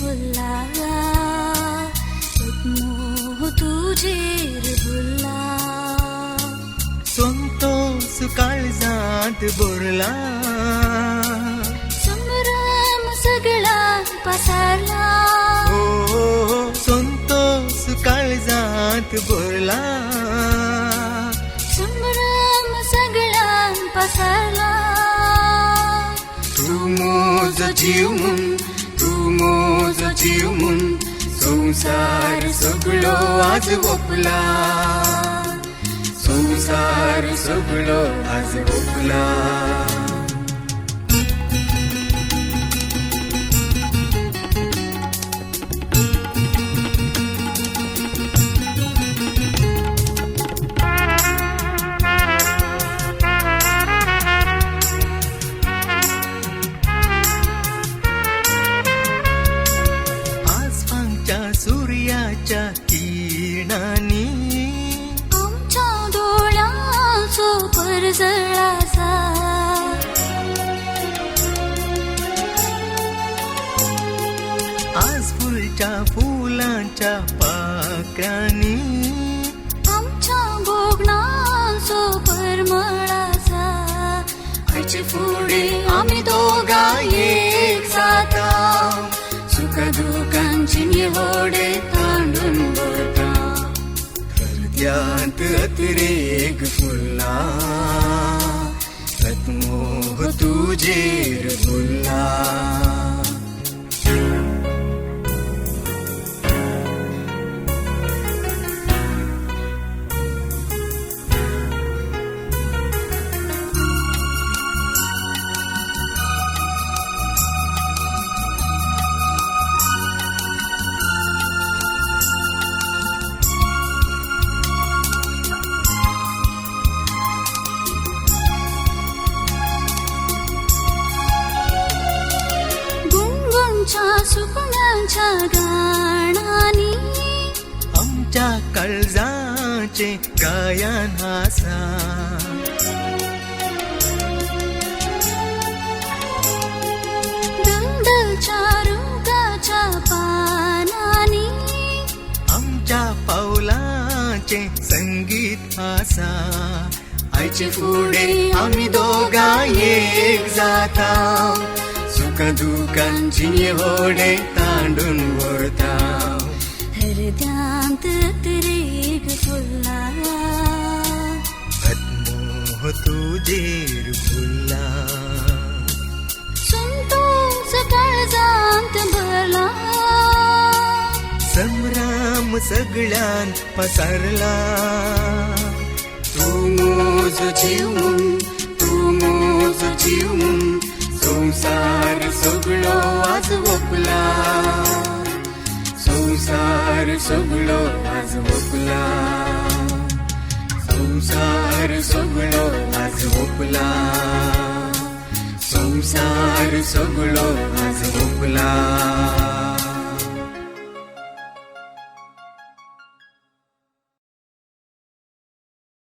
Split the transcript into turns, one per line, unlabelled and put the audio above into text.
फुलला मोह तुझेर भुलला
संतोष काळजात बोरला
संभ्रम सगळा पसरला
हो संतोष काळजात बोरला
संभ्रम सगळा पसरला
तू मोज जीव म्हूण तू मोज जीव म्हूण संसार सगळो आज ओपला संसार सगळो आज ओपला सूर्याच्या किरणांनी
आमच्या डोळ्याचो परजळासा
आज फुलच्या फुलांच्या पाकळ्यांनी
आमच्या बोगणाचो परमळासा
आयचे फुडे आम्ही दोघा एक जाता सुख दुःखांची निवडे तांडून बोलता हृदयात अतिरेक फुलला मोह तुझेर फुलला
सुपनाच्या गाणानी
आमच्या काळजाचे गायन आसा
दलदलच्या रुगाच्या पानानी
आमच्या पावलाचे संगीत आसा आयचे फुडे आम्ही दोघा एक जाता सुख दुःखांची निवडे तांडून वळता
हृदयांत अतिरेक फुलला
मोह तुझेर फुलला
संतोष काळजांत भरला
संभ्रम सगळ्यान पसरला तू मोज जीव म्हूण तू मोज जीव म्हूण संसार सगळो आज ओपला संसार सगळो आज ओपला संसार सगळो आज ओपला संसार सगळो